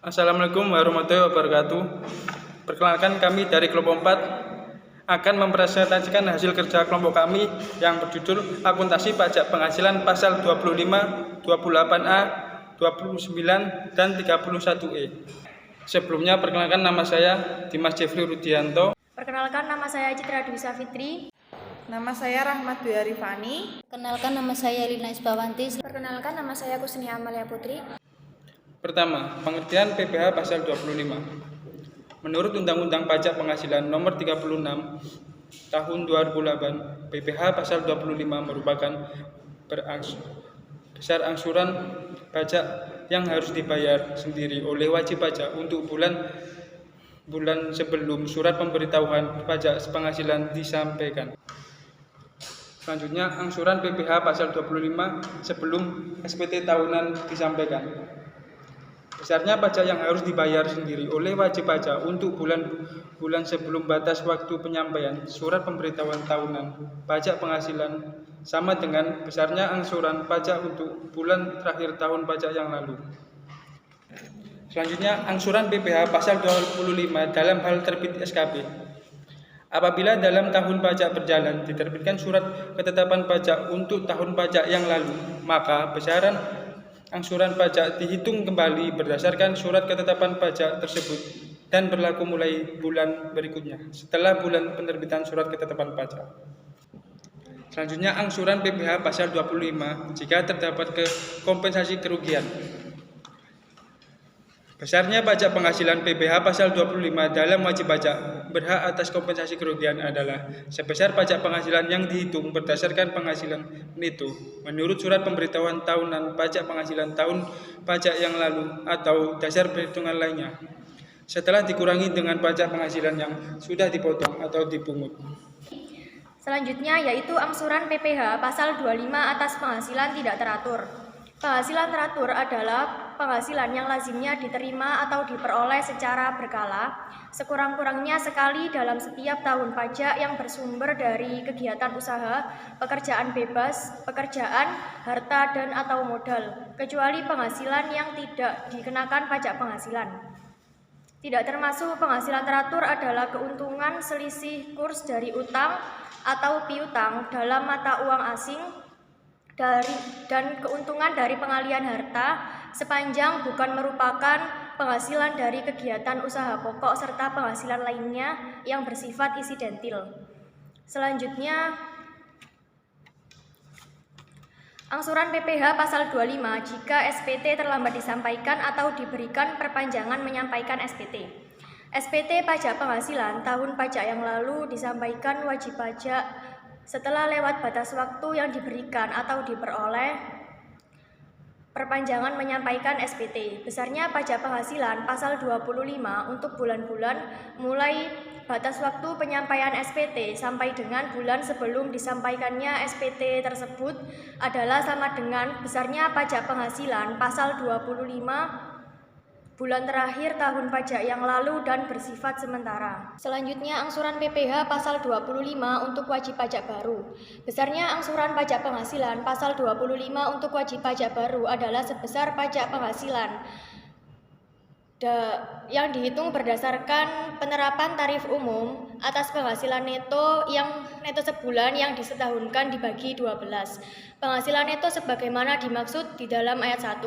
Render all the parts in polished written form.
Assalamualaikum warahmatullahi wabarakatuh. Perkenalkan, kami dari kelompok 4 akan mempresentasikan hasil kerja kelompok kami yang berjudul Akuntansi Pajak Penghasilan pasal 25, 28A, 29, dan 31E. Sebelumnya perkenalkan, nama saya Dimas Jeffrey Rudianto. Perkenalkan, nama saya Citra Dwi Safitri. Nama saya Rahmat Dwi Arifani. Perkenalkan, nama saya Lina Isbawanti. Perkenalkan, nama saya Kusnia Amalia Putri. Pertama, pengertian PPh pasal 25. Menurut Undang-Undang Pajak Penghasilan Nomor 36 Tahun 2008, PPh pasal 25 merupakan besar angsuran pajak yang harus dibayar sendiri oleh wajib pajak untuk bulan sebelum surat pemberitahuan pajak penghasilan disampaikan. Selanjutnya, angsuran PPh pasal 25 sebelum SPT tahunan disampaikan. Besarnya pajak yang harus dibayar sendiri oleh wajib pajak untuk bulan sebelum batas waktu penyampaian surat pemberitahuan tahunan pajak penghasilan sama dengan besarnya angsuran pajak untuk bulan terakhir tahun pajak yang lalu. Selanjutnya, angsuran PPh pasal 25 dalam hal terbit SKP. Apabila dalam tahun pajak berjalan diterbitkan surat ketetapan pajak untuk tahun pajak yang lalu, maka besaran angsuran pajak dihitung kembali berdasarkan surat ketetapan pajak tersebut dan berlaku mulai bulan berikutnya setelah bulan penerbitan surat ketetapan pajak. Selanjutnya, angsuran PPh pasal 25 jika terdapat kompensasi kerugian. Besarnya pajak penghasilan PPh pasal 25 dalam wajib pajak berhak atas kompensasi kerugian adalah sebesar pajak penghasilan yang dihitung berdasarkan penghasilan neto menurut surat pemberitahuan tahunan pajak penghasilan tahun pajak yang lalu atau dasar perhitungan lainnya, setelah dikurangi dengan pajak penghasilan yang sudah dipotong atau dipungut. Selanjutnya yaitu angsuran PPh pasal 25 atas penghasilan tidak teratur. Penghasilan teratur adalah penghasilan yang lazimnya diterima atau diperoleh secara berkala, sekurang-kurangnya sekali dalam setiap tahun pajak yang bersumber dari kegiatan usaha, pekerjaan bebas, pekerjaan, harta dan atau modal, kecuali penghasilan yang tidak dikenakan pajak penghasilan. Tidak termasuk penghasilan teratur adalah keuntungan selisih kurs dari utang atau piutang dalam mata uang asing dan keuntungan dari pengalian harta sepanjang bukan merupakan penghasilan dari kegiatan usaha pokok serta penghasilan lainnya yang bersifat insidentil. Selanjutnya, angsuran PPh pasal 25 jika SPT terlambat disampaikan atau diberikan perpanjangan menyampaikan SPT. SPT pajak penghasilan tahun pajak yang lalu disampaikan wajib pajak setelah lewat batas waktu yang diberikan atau diperoleh perpanjangan menyampaikan SPT. Besarnya pajak penghasilan pasal 25 untuk bulan-bulan mulai batas waktu penyampaian SPT sampai dengan bulan sebelum disampaikannya SPT tersebut adalah sama dengan besarnya pajak penghasilan pasal 25 bulan terakhir tahun pajak yang lalu dan bersifat sementara. Selanjutnya, angsuran PPh pasal 25 untuk wajib pajak baru. Besarnya angsuran pajak penghasilan pasal 25 untuk wajib pajak baru adalah sebesar pajak penghasilan yang dihitung berdasarkan penerapan tarif umum atas penghasilan neto yang neto sebulan yang disetahunkan dibagi 12. Penghasilan neto sebagaimana dimaksud di dalam ayat 1.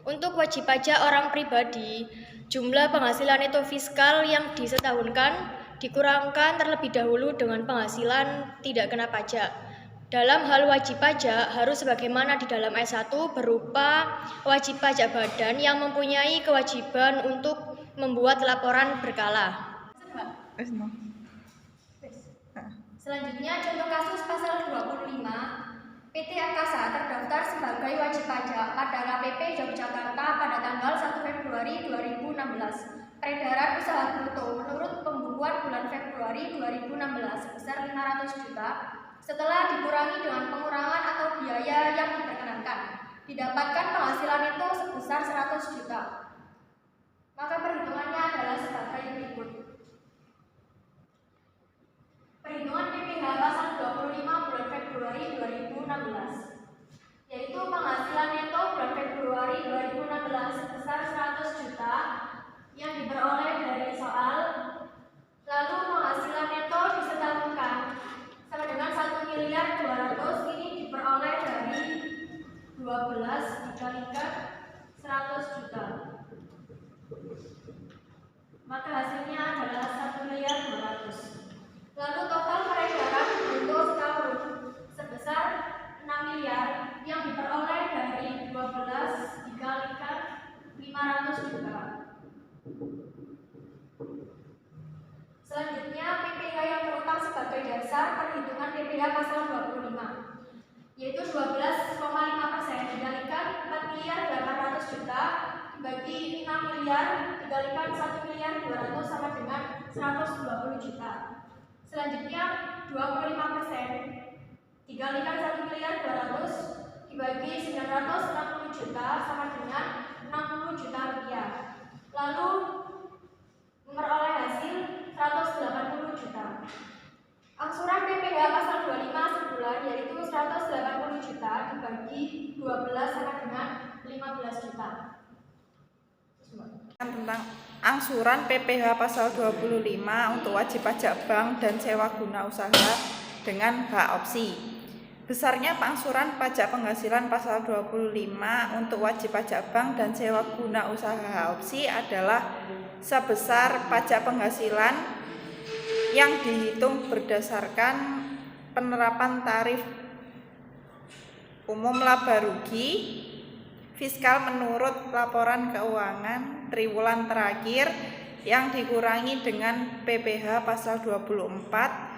Untuk wajib pajak orang pribadi, jumlah penghasilan neto fiskal yang disetahunkan dikurangkan terlebih dahulu dengan penghasilan tidak kena pajak. Dalam hal wajib pajak harus sebagaimana di dalam ayat 1 berupa wajib pajak badan yang mempunyai kewajiban untuk membuat laporan berkala. Selanjutnya, contoh kasus pasal 25, PT Akasa terdaftar sebagai wajib pajak pada KPP Yogyakarta pada tanggal 1 Februari 2016. Peredaran usaha bruto menurut pembukuan bulan Februari 2016 sebesar 500 juta. Setelah dikurangi dengan pengurangan atau biaya yang diperkenankan, didapatkan penghasilan neto sebesar 100 juta. Maka perhitungannya adalah sebagai berikut. Perhitungan PPh pasal 25 bulan Februari 2016, yaitu penghasilan neto bulan Februari 2016 sebesar 100 juta maka hasilnya adalah 1.200.000.000. Lalu total peredaran bruto setahun sebesar 6 miliar yang diperoleh dari 12 dikalikan 500 juta. Selanjutnya, PPh yang terutang sebagai dasar perhitungan PPh pasal 25, yaitu 12,5% dikalikan 4.800.000.000 dibagi 6 miliar dikalikan 1.200.000.000 sama dengan 120 juta. Selanjutnya, 25% dikalikan 1.200.000.000 dibagi 960 juta sama dengan 60 juta rupiah. Lalu memperoleh hasil 180 juta. Angsuran PPh pasal 25 sebulan yaitu 180 juta dibagi 12 sama dengan 15 juta. Tentang angsuran PPh pasal 25 untuk wajib pajak bank dan sewa guna usaha dengan hak opsi. Besarnya angsuran pajak penghasilan pasal 25 untuk wajib pajak bank dan sewa guna usaha hak opsi adalah sebesar pajak penghasilan yang dihitung berdasarkan penerapan tarif umum laba rugi fiskal menurut laporan keuangan triwulan terakhir yang dikurangi dengan PPh pasal 24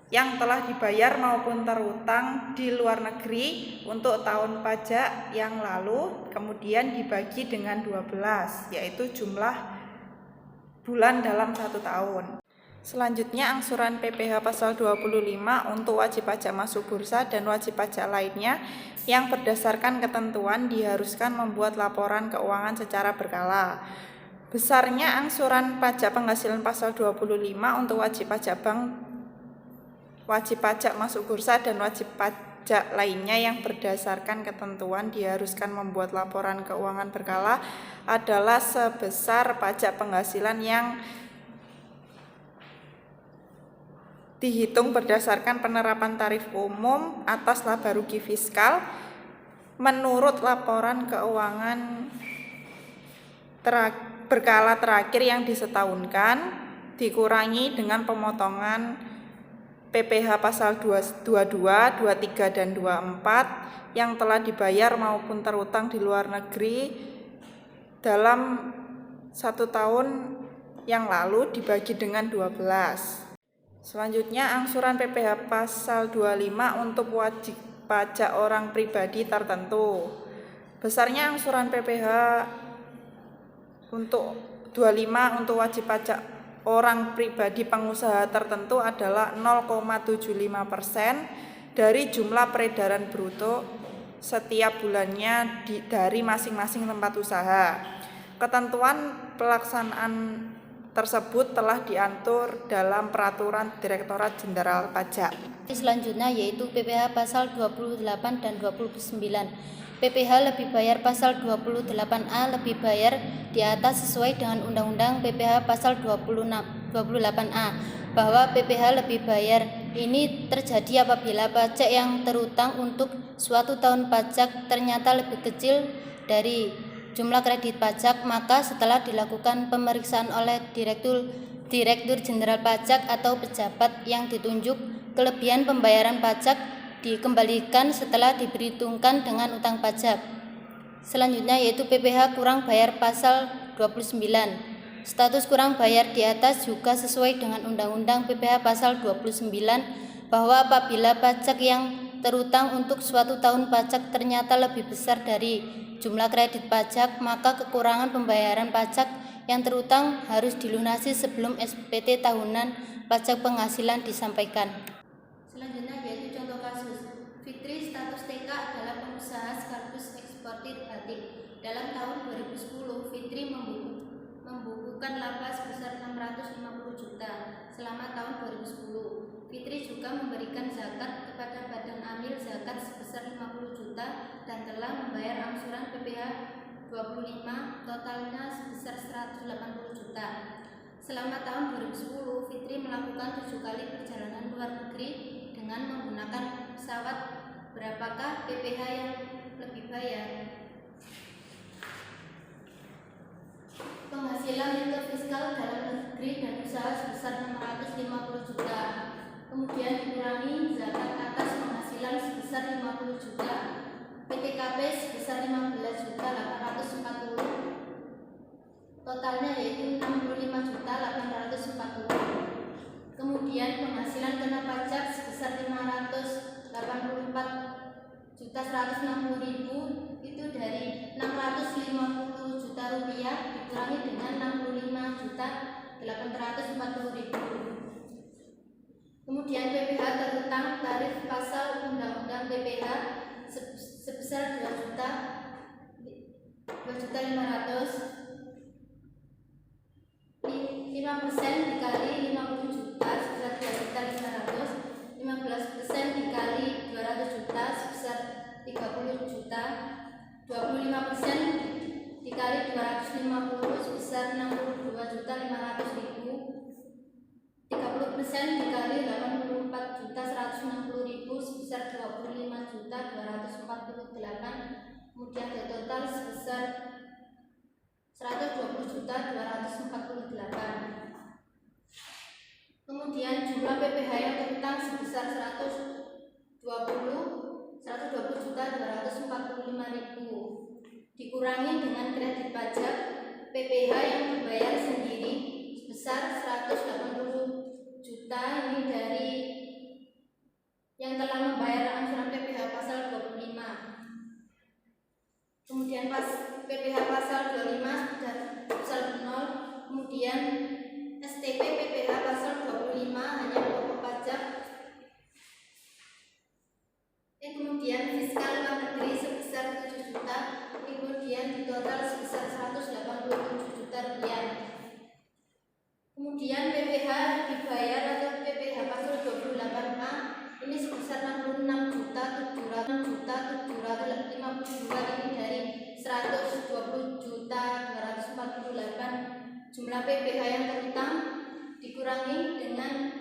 yang telah dibayar maupun terutang di luar negeri untuk tahun pajak yang lalu, kemudian dibagi dengan 12, yaitu jumlah bulan dalam 1 tahun. Selanjutnya, angsuran PPh pasal 25 untuk wajib pajak masuk bursa dan wajib pajak lainnya yang berdasarkan ketentuan diharuskan membuat laporan keuangan secara berkala. Besarnya angsuran pajak penghasilan pasal 25 untuk wajib pajak bank, wajib pajak masuk bursa dan wajib pajak lainnya yang berdasarkan ketentuan diharuskan membuat laporan keuangan berkala adalah sebesar pajak penghasilan yang dihitung berdasarkan penerapan tarif umum atas laba rugi fiskal menurut laporan keuangan berkala terakhir yang disetahunkan dikurangi dengan pemotongan PPh pasal 22, 23, dan 24 yang telah dibayar maupun terutang di luar negeri dalam 1 tahun yang lalu dibagi dengan 12. Selanjutnya, angsuran PPh pasal 25 untuk wajib pajak orang pribadi tertentu. Besarnya angsuran PPh untuk 25 untuk wajib pajak orang pribadi pengusaha tertentu adalah 0,75% dari jumlah peredaran bruto setiap bulannya dari masing-masing tempat usaha. Ketentuan pelaksanaan tersebut telah diatur dalam Peraturan Direktorat Jenderal Pajak. Selanjutnya yaitu PPh pasal 28 dan 29. PPh lebih bayar pasal 28A lebih bayar di atas sesuai dengan Undang-Undang PPh pasal 28A bahwa PPh lebih bayar ini terjadi apabila pajak yang terutang untuk suatu tahun pajak ternyata lebih kecil dari jumlah kredit pajak, maka setelah dilakukan pemeriksaan oleh Direktur Jenderal Pajak atau pejabat yang ditunjuk, kelebihan pembayaran pajak dikembalikan setelah diperhitungkan dengan utang pajak. Selanjutnya yaitu PPh kurang bayar pasal 29. Status kurang bayar di atas juga sesuai dengan Undang-Undang PPh pasal 29 bahwa apabila pajak yang terutang untuk suatu tahun pajak ternyata lebih besar dari jumlah kredit pajak, maka kekurangan pembayaran pajak yang terutang harus dilunasi sebelum SPT tahunan pajak penghasilan disampaikan. Selanjutnya yaitu contoh kasus. Fitri status TK adalah pengusaha sekaligus eksportir batik. Dalam tahun 2010, Fitri membukukan laba sebesar 650 juta selama tahun 2010. Fitri juga memberikan zakat kepada Badan Amil Zakat sebesar 50 juta dan telah membayar angsuran PPh 25 totalnya sebesar 180 juta. Selama tahun 2010, Fitri melakukan 7 kali perjalanan luar negeri dengan menggunakan pesawat. Berapakah PPh yang lebih bayar? Penghasilan penghasilan neto fiskal dalam negeri dan usaha sebesar 650 juta. Kemudian dikurangi zakat atas penghasilan sebesar 50 juta. PTKP sebesar 15.840. Totalnya yaitu 65.840. Kemudian penghasilan kena pajak sebesar 584.160.000 itu dari 650 juta rupiah dikurangi dengan 65.840.000. Kemudian PPh terutang tarif pasal Undang-Undang PPh sebesar 2.500.000. 5% dikali 50 juta sebesar 2.500.000, 15% dikali 200 juta sebesar 30 juta, 25% dikali 250 sebesar 62.500.000, 30% dikali 84.160.000 sebesar 25.248, kemudian total sebesar 120.248. Kemudian jumlah PPh yang terutang sebesar 120.245.000 dikurangi dengan kredit pajak PPh yang dibayar sendiri sebesar 180 juta ini dari yang telah membayar angsuran PPh pasal 25. Kemudian pas PPh pasal 25 sudah pasal 0, kemudian STP PPh pasal 25 hanya pokok pajak. Kemudian fiskal luar negeri sebesar 7 juta, kemudian di total sebesar 187 juta rupiah. Kemudian PPh dibayar atau PPh pasal 28A ini sebesar 66.752 ini dari 120.248. Jumlah PPh yang terutang dikurangi dengan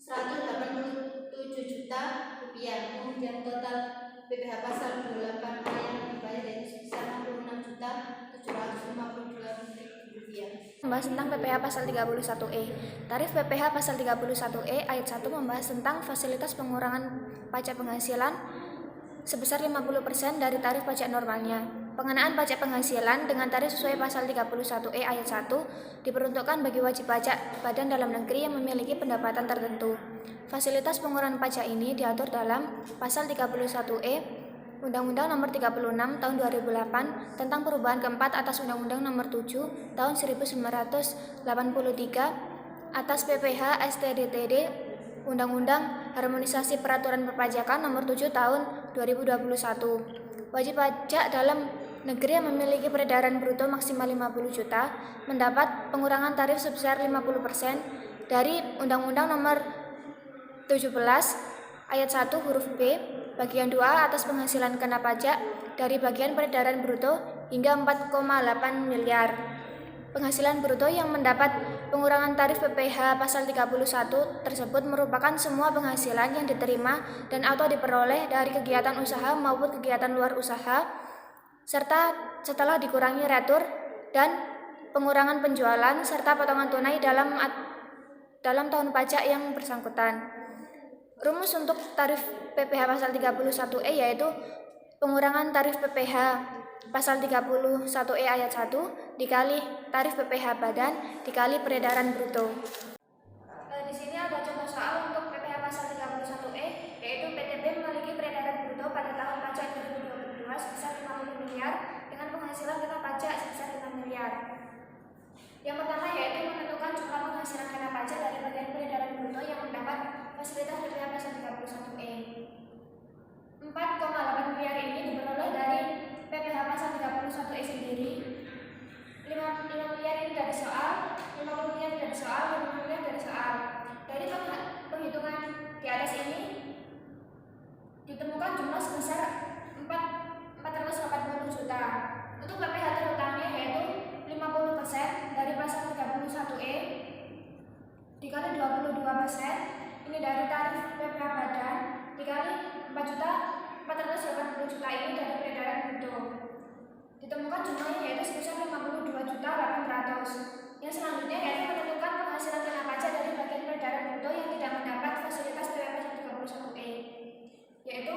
187 juta rupiah. Kemudian total PPh pasal 28A yang dibayar yaitu sebesar 66.752 rupiah. Membahas tentang PPh pasal 31E. Tarif PPh pasal 31E ayat 1 membahas tentang fasilitas pengurangan pajak penghasilan sebesar 50% dari tarif pajak normalnya. Pengenaan pajak penghasilan dengan tarif sesuai pasal 31E ayat 1 diperuntukkan bagi wajib pajak badan dalam negeri yang memiliki pendapatan tertentu. Fasilitas pengurangan pajak ini diatur dalam pasal 31E Undang-Undang Nomor 36 Tahun 2008 tentang perubahan keempat atas Undang-Undang Nomor 7 Tahun 1983 atas PPh STDTD, Undang-Undang Harmonisasi Peraturan Perpajakan Nomor 7 Tahun 2021. Wajib pajak dalam negeri yang memiliki peredaran bruto maksimal 50 juta mendapat pengurangan tarif sebesar 50% dari Undang-Undang Nomor 17 Ayat 1 huruf B bagian 2 atas penghasilan kena pajak dari bagian peredaran bruto hingga 4,8 miliar. Penghasilan bruto yang mendapat pengurangan tarif PPh pasal 31 tersebut merupakan semua penghasilan yang diterima dan atau diperoleh dari kegiatan usaha maupun kegiatan luar usaha serta setelah dikurangi retur dan pengurangan penjualan serta potongan tunai dalam tahun pajak yang bersangkutan. Rumus untuk tarif PPh pasal 31E yaitu pengurangan tarif PPh pasal 31E ayat 1 dikali tarif PPh badan dikali peredaran bruto. Di sini ada contoh soal untuk PPh pasal 31E yaitu PTB memiliki peredaran bruto pada tahun pajak 2022 sebesar 50 miliar dengan penghasilan kena pajak sebesar 5 miliar. Yang pertama yaitu menentukan jumlah penghasilan kena pajak dari bagian peredaran bruto yang mendapat fasilitas PPh pasal 31E. 4,8 miliar ini diperoleh dari PPh pasal 31E sendiri. 5 miliar ini dari soal, 50 miliar dari soal, 5 miliar dari soal. Dari penghitungan di atas ini ditemukan jumlah sebesar 480 juta. Untuk PPh terutangnya yaitu 50% dari pasal 31E dikali 22%, ini dari tarif PPh badan dikali 4.480 juta ini dari peredaran bruto. Ditemukan jumlahnya yaitu sebesar 52.800. Yang selanjutnya yaitu menentukan penghasilan kena pajak dari bagian peredaran bruto yang tidak mendapat fasilitas PPh pasal 31E, yaitu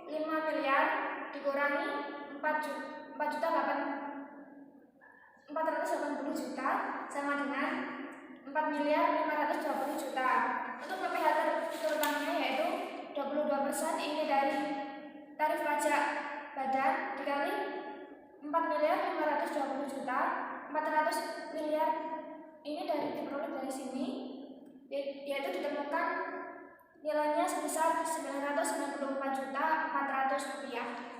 5 miliar dikurangi 4.480 juta sama dengan 4.520 juta. Untuk PPh terutangnya yaitu 22%, ini dari tarif pajak badan dikali 4.520 juta, 400 miliar ini diperoleh dari sini, yaitu ditemukan nilainya sebesar 994.400.000 rupiah.